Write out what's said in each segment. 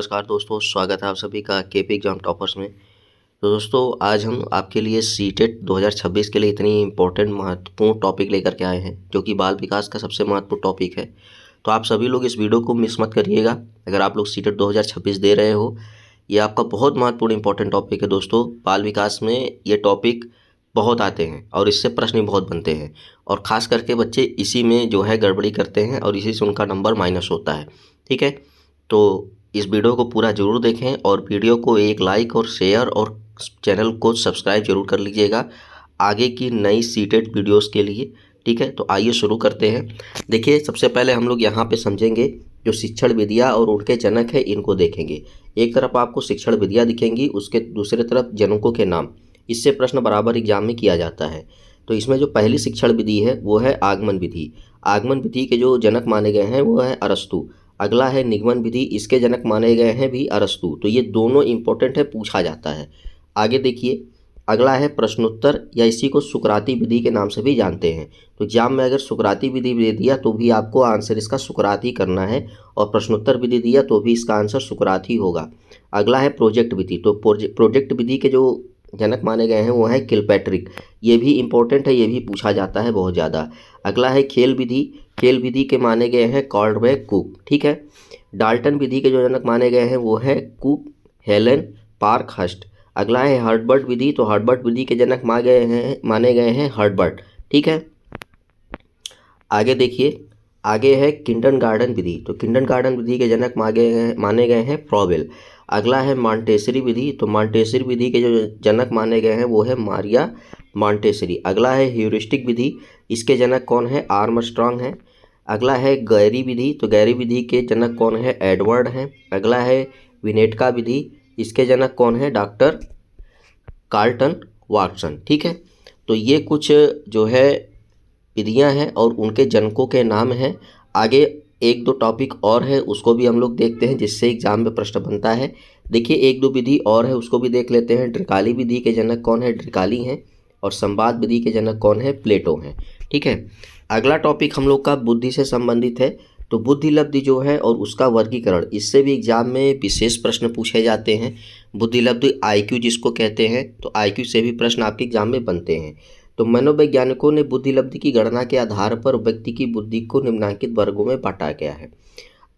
नमस्कार दोस्तों, स्वागत है आप सभी का केपी एग्जाम टॉपर्स में। तो दोस्तों, आज हम आपके लिए सीटेट 2026 के लिए इतनी इम्पोर्टेंट महत्वपूर्ण टॉपिक लेकर के आए हैं, जो कि बाल विकास का सबसे महत्वपूर्ण टॉपिक है। तो आप सभी लोग इस वीडियो को मिस मत करिएगा। अगर आप लोग सीटेट 2026 दे रहे हो, ये आपका बहुत महत्वपूर्ण इंपॉर्टेंट टॉपिक है दोस्तों। बाल विकास में ये टॉपिक बहुत आते हैं और इससे प्रश्न भी बहुत बनते हैं, और ख़ास करके बच्चे इसी में जो है गड़बड़ी करते हैं और इसी से उनका नंबर माइनस होता है। ठीक है, तो इस वीडियो को पूरा ज़रूर देखें और वीडियो को एक लाइक और शेयर और चैनल को सब्सक्राइब जरूर कर लीजिएगा आगे की नई सीटेट वीडियोस के लिए। ठीक है, तो आइए शुरू करते हैं। देखिए, सबसे पहले हम लोग यहाँ पे समझेंगे जो शिक्षण विधियाँ और उनके जनक है, इनको देखेंगे। एक तरफ आपको शिक्षण विधियाँ दिखेंगी, उसके दूसरे तरफ जनकों के नाम। इससे प्रश्न बराबर एग्जाम में किया जाता है। तो इसमें जो पहली शिक्षण विधि है वो है आगमन विधि। आगमन विधि के जो जनक माने गए हैं वो है अरस्तु। अगला है निगमन विधि, इसके जनक माने गए हैं भी अरस्तु। तो ये दोनों इंपॉर्टेंट है, पूछा जाता है। आगे देखिए, अगला है प्रश्नोत्तर, या इसी को सुकराती विधि के नाम से भी जानते हैं। तो एग्जाम में अगर सुकराती विधि दे दिया तो भी आपको आंसर इसका सुकराती करना है, और प्रश्नोत्तर विधि दिया तो भी इसका आंसर सुकराती होगा। अगला है प्रोजेक्ट विधि। तो प्रोजेक्ट विधि के जो जनक माने गए हैं वो है किलपैट्रिक। ये भी इम्पोर्टेंट है, ये भी पूछा जाता है बहुत ज़्यादा। अगला है खेल विधि। खेल विधि के माने गए हैं कॉल्डवेक कुक। ठीक है, डाल्टन विधि के जो जनक माने गए हैं वो है कुक, हेलन, पार्कहर्स्ट। अगला है हर्टबर्ट विधि। तो हर्टबर्ट विधि के जनक माने गए हैं हर्टबर्ट। ठीक है, आगे देखिए, आगे है किंडरगार्टन विधि। तो किंडरगार्टन विधि के जनक माने गए हैं फ्रॉबेल। अगला है मॉन्टेसरी विधि। तो मॉन्टेसरी विधि के जो जनक माने गए हैं वो है मारिया मॉन्टेसरी। अगला है ह्यूरिस्टिक विधि। इसके जनक कौन है? आर्मस्ट्रॉन्ग है। अगला है गैरी विधि। तो गैरी विधि के जनक कौन है? एडवर्ड हैं। अगला है विनेटका विधि। इसके जनक कौन है? Doctor Carlton Watson. ठीक है, तो ये कुछ जो है विधियाँ हैं और उनके जनकों के नाम हैं। आगे एक दो टॉपिक और है, उसको भी हम लोग देखते हैं, जिससे एग्जाम में प्रश्न बनता है। देखिए, एक दो विधि और है, उसको भी देख लेते हैं। ड्रिकाली विधि के जनक कौन है? ड्रिकाली हैं। और संवाद विधि के जनक कौन है? प्लेटो हैं। ठीक है, अगला टॉपिक हम लोग का बुद्धि से संबंधित है। तो बुद्धि लब्धि जो है और उसका वर्गीकरण, इससे भी एग्जाम में विशेष प्रश्न पूछे जाते हैं। बुद्धि लब्धि आईक्यू जिसको कहते हैं, तो आईक्यू से भी प्रश्न आपके एग्जाम में बनते हैं। तो मनोवैज्ञानिकों ने बुद्धि लब्धि की गणना के आधार पर व्यक्ति की बुद्धि को निम्नलिखित वर्गों में बांटा गया है।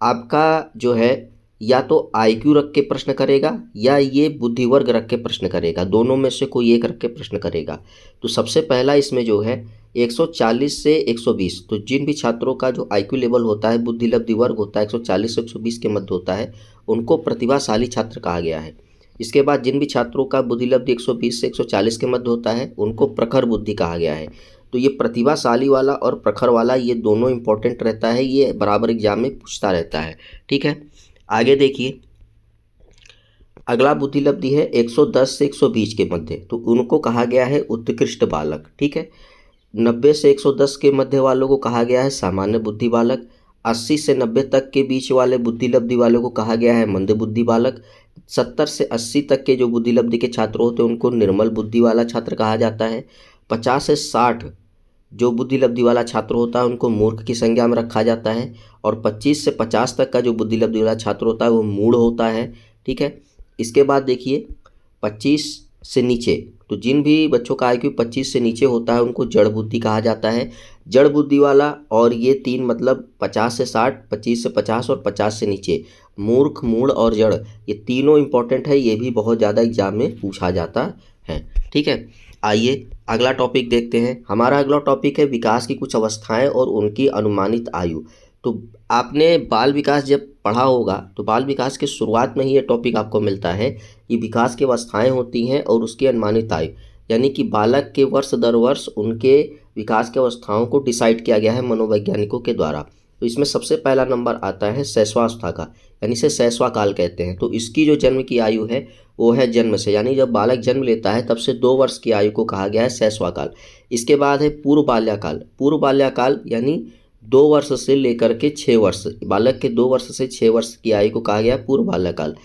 आपका जो है या तो आईक्यू रख के प्रश्न करेगा या ये बुद्धि वर्ग रख के प्रश्न करेगा, दोनों में से कोई एक रख के प्रश्न करेगा। तो सबसे पहला इसमें जो है 140 से 120। तो जिन भी छात्रों का जो आईक्यू लेवल होता है, बुद्धि लब्धि वर्ग होता है 140 से 120 के मध्य होता है, उनको प्रतिभाशाली छात्र कहा गया है। इसके बाद जिन भी छात्रों का बुद्धि लब्धि 120 से 140 के मध्य होता है, उनको प्रखर बुद्धि कहा गया है। तो ये प्रतिभाशाली वाला और प्रखर वाला, ये दोनों इंपॉर्टेंट रहता है, ये बराबर एग्जाम में पूछता रहता है। ठीक है, आगे देखिए, अगला बुद्धि लब्धि है 110 से 120 के मध्य। तो उनको कहा गया है उत्कृष्ट बालक। ठीक है, 90 से 110 के मध्य वालों को कहा गया है सामान्य बुद्धि बालक। 80 से 90 तक के बीच वाले बुद्धि लब्धि वालों को कहा गया है मंद बुद्धि बालक। 70 से 80 तक के जो बुद्धि लब्धि के छात्र होते हैं उनको निर्मल बुद्धि वाला छात्र कहा जाता है। 50 से 60 जो बुद्धि लब्धि वाला छात्र होता है उनको मूर्ख की संज्ञा में रखा जाता है। और 25 से 50 तक का जो बुद्धि लब्धि वाला छात्र होता है वो मूढ़ होता है। ठीक है, इसके बाद देखिए 25 से नीचे, तो जिन भी बच्चों का आईक्यू 25 से नीचे होता है उनको जड़ बुद्धि कहा जाता है। जड़ बुद्धि वाला और ये तीन मतलब 50 से 60, 25 से 50 और 50 से नीचे, मूर्ख, मूढ़ और जड़, ये तीनों इंपॉर्टेंट है, ये भी बहुत ज़्यादा एग्जाम में पूछा जाता है। ठीक है, आइए अगला टॉपिक देखते हैं। हमारा अगला टॉपिक है विकास की कुछ अवस्थाएं और उनकी अनुमानित आयु। तो आपने बाल विकास जब पढ़ा होगा तो बाल विकास के शुरुआत में ही ये टॉपिक आपको मिलता है कि विकास की अवस्थाएं होती हैं और उसकी अनुमानित आयु, यानी कि बालक के वर्ष दर वर्ष उनके विकास की अवस्थाओं को डिसाइड किया गया है मनोवैज्ञानिकों के द्वारा। तो इसमें सबसे पहला नंबर आता है शैशवावस्था का, यानी इसे शैशवा काल कहते हैं। तो इसकी जो जन्म की आयु है वो है जन्म से, यानी जब बालक जन्म लेता है तब से 2 वर्ष की आयु को कहा गया है शैशवा काल। इसके बाद है पूर्व बाल्याकाल। पूर्व बाल्याकाल यानी 2 वर्ष से लेकर के 6 वर्ष, बालक के 2 वर्ष से 6 वर्ष की आयु को कहा गया पूर्व बाल्याकाल।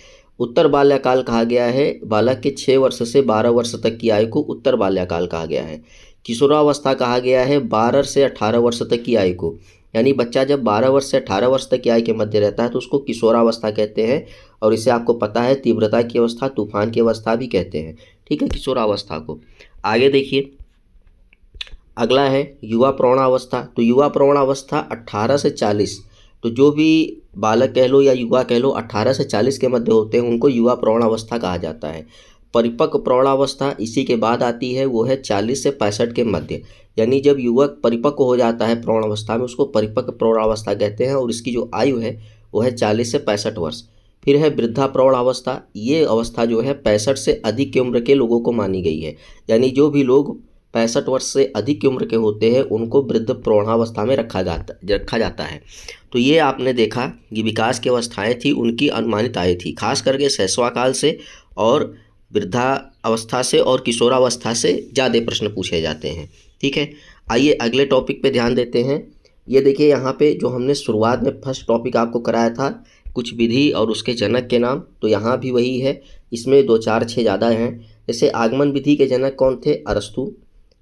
उत्तर बाल्याकाल कहा गया है बालक के 6 वर्ष से 12 वर्ष तक की आयु को उत्तर बाल्याकाल कहा गया है। किशोरावस्था कहा गया है 12 से 18 वर्ष तक की आयु को। यानी बच्चा जब 12 वर्ष से 18 वर्ष तक की आयु के मध्य रहता है तो उसको किशोरावस्था कहते हैं। और इसे आपको पता है तीव्रता की अवस्था, तूफान की अवस्था भी कहते हैं। ठीक है, किशोरावस्था को। आगे देखिए, अगला है युवा प्रौढ़ावस्था। तो युवा प्रौढ़ावस्था 18 से 40, तो जो भी बालक कह लो या युवा कह लो 18 से 40 के मध्य होते हैं उनको युवा प्रौढ़ावस्था कहा जाता है। परिपक्व प्रौढ़ावस्था इसी के बाद आती है, वो है 40 से 65 के मध्य। यानी जब युवक परिपक्व हो जाता है प्रौढ़ावस्था में उसको परिपक्व प्रौढ़ावस्था कहते हैं और इसकी जो आयु है वो है 40 से 65 वर्ष। फिर है वृद्धा प्रौढ़ावस्था। ये अवस्था जो है 65 से अधिक की उम्र के लोगों को मानी गई है। यानी जो भी लोग 65 वर्ष से अधिक की उम्र के होते हैं उनको वृद्ध प्रौढ़ावस्था में रखा जाता है। तो ये आपने देखा कि विकास की अवस्थाएं थी, उनकी अनुमानित आयु थी, खास करके शैशवाकाल से और वृद्धा अवस्था से और किशोरावस्था से ज़्यादा प्रश्न पूछे जाते हैं। ठीक है, आइए अगले टॉपिक पे ध्यान देते हैं। ये देखिए यहाँ पे जो हमने शुरुआत में फर्स्ट टॉपिक आपको कराया था, कुछ विधि और उसके जनक के नाम, तो यहाँ भी वही है। इसमें 2 4 6 ज़्यादा हैं। जैसे आगमन विधि के जनक कौन थे? अरस्तु।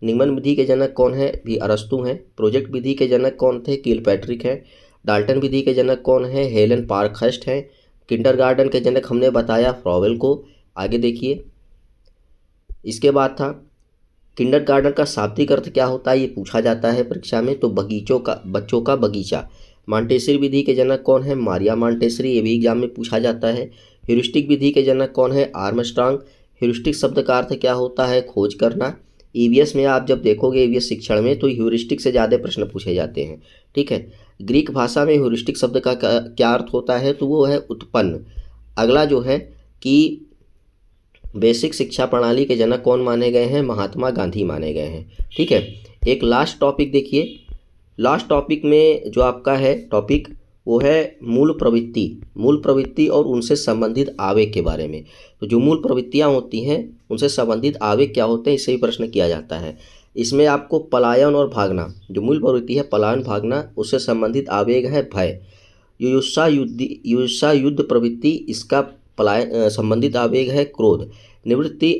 निगमन विधि के जनक कौन है? भी अरस्तु हैं। प्रोजेक्ट विधि के जनक कौन थे? किलपैट्रिक हैं। डाल्टन विधि के जनक कौन है? हेलन पार्कहर्स्ट हैं। किंडरगार्टन के जनक हमने बताया फ्रॉवेल को। आगे देखिए, इसके बाद था किंडरगार्टन का शाब्दिक अर्थ क्या होता है, ये पूछा जाता है परीक्षा में। तो बच्चों का बगीचा। मॉन्टेसरी विधि के जनक कौन है? मारिया मॉन्टेसरी, ये भी एग्जाम में पूछा जाता है। ह्यूरिस्टिक विधि के जनक कौन है? आर्मस्ट्रांग। ह्यूरिस्टिक शब्द का अर्थ क्या होता है? खोज करना। ईवीएस में आप जब देखोगे ईवीएस शिक्षण में तो ह्यूरिस्टिक से ज़्यादा प्रश्न पूछे जाते हैं। ठीक है, ग्रीक भाषा में ह्यूरिस्टिक शब्द का क्या अर्थ होता है? तो वो है उत्पन्न। अगला जो है कि बेसिक शिक्षा प्रणाली के जनक कौन माने गए हैं? महात्मा गांधी माने गए हैं। ठीक है, एक लास्ट टॉपिक देखिए। लास्ट टॉपिक में जो आपका है टॉपिक वो है मूल प्रवृत्ति और उनसे संबंधित आवेग के बारे में। तो जो मूल प्रवृत्तियाँ होती हैं उनसे संबंधित आवेग क्या होते हैं, इससे भी प्रश्न किया जाता है। इसमें आपको पलायन और भागना, जो मूल प्रवृत्ति है पलायन भागना, उससे संबंधित आवेग है भय। युयुत्सा युद्ध प्रवृत्ति, इसका संबंधित आवेग है क्रोध। निवृत्ति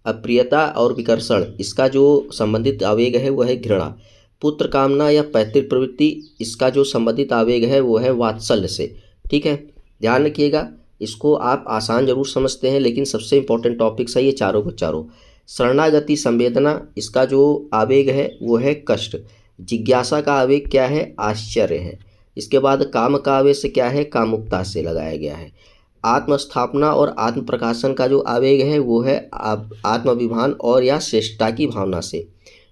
अप्रियता और विकर्षण, इसका जो संबंधित आवेग है वह है घृणा। पुत्र कामना या पैतृक प्रवृत्ति, इसका जो संबंधित आवेग है वो है वात्सल्य से। ठीक है, ध्यान रखिएगा, इसको आप आसान जरूर समझते हैं लेकिन सबसे इंपॉर्टेंट टॉपिक्स है ये चारों को चारों। शरणागति संवेदना, इसका जो आवेग है वो है कष्ट। जिज्ञासा का आवेग क्या है? आश्चर्य है। इसके बाद काम का आवेग से क्या है? कामुकता से लगाया गया है। आत्मस्थापना और आत्म प्रकाशन का जो आवेग है वो है आत्माभिमान और या श्रेष्ठता की भावना से।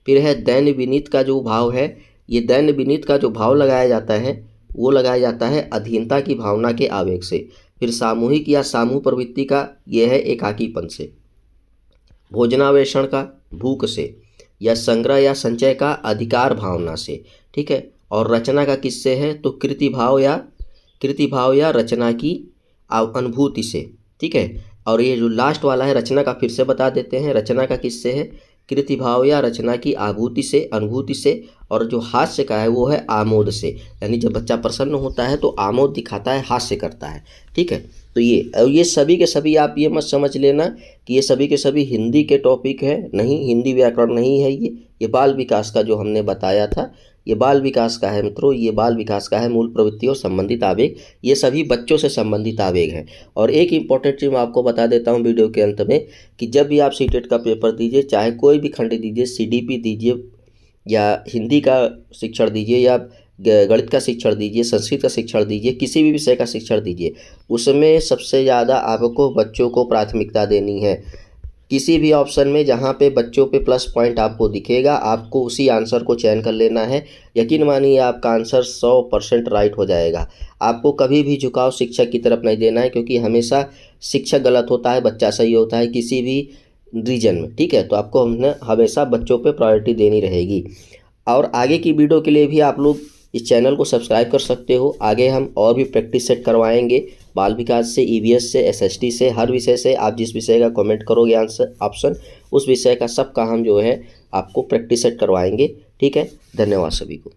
फिर है दैन्य विनीत का जो भाव है, ये दैन्य विनीत का जो भाव लगाया जाता है वो लगाया जाता है अधीनता की भावना के आवेग से। फिर सामूहिक या समूह प्रवृत्ति का ये है एकाकीपन से। भोजनावेषण का भूख से, या संग्रह या संचय का अधिकार भावना से। ठीक है, और रचना का किससे है? तो कृति भाव या रचना की अनुभूति से। ठीक है, और ये जो लास्ट वाला है रचना का फिर से बता देते हैं। रचना का किससे है? कृति भाव या रचना की अनुभूति से। और जो हास्य का है वो है आमोद से। यानी जब बच्चा प्रसन्न होता है तो आमोद दिखाता है, हास्य करता है। ठीक है, तो ये सभी के सभी आप ये मत समझ लेना कि ये सभी के सभी हिंदी के टॉपिक है, नहीं, हिंदी व्याकरण नहीं है। ये बाल विकास का जो हमने बताया था ये बाल विकास का है मित्रों। ये बाल विकास का है मूल प्रवृत्ति और संबंधित आवेग, ये सभी बच्चों से संबंधित आवेग हैं। और एक इंपॉर्टेंट चीज़ मैं आपको बता देता हूँ वीडियो के अंत में कि जब भी आप सीटेट का पेपर दीजिए, चाहे कोई भी खंड दीजिए, सीडीपी दीजिए या हिंदी का शिक्षण दीजिए या गणित का शिक्षण दीजिए, संस्कृत का शिक्षण दीजिए, किसी भी विषय का शिक्षण दीजिए, उसमें सबसे ज़्यादा आपको बच्चों को प्राथमिकता देनी है। किसी भी ऑप्शन में जहाँ पे बच्चों पे प्लस पॉइंट आपको दिखेगा आपको उसी आंसर को चयन कर लेना है। यकीन मानिए आपका आंसर 100% राइट हो जाएगा। आपको कभी भी झुकाव शिक्षक की तरफ नहीं देना है, क्योंकि हमेशा शिक्षक गलत होता है, बच्चा सही होता है किसी भी रीजन में। ठीक है, तो आपको हमने हमेशा बच्चों पे प्रायोरिटी देनी रहेगी। और आगे की वीडियो के लिए भी आप लोग इस चैनल को सब्सक्राइब कर सकते हो। आगे हम और भी प्रैक्टिस सेट करवाएंगे, बाल विकास से, ईवीएस से, एसएसटी से, हर विषय से। आप जिस विषय का कमेंट करोगे आंसर ऑप्शन, उस विषय का सबका हम जो है आपको प्रैक्टिस सेट करवाएंगे। ठीक है, धन्यवाद सभी को।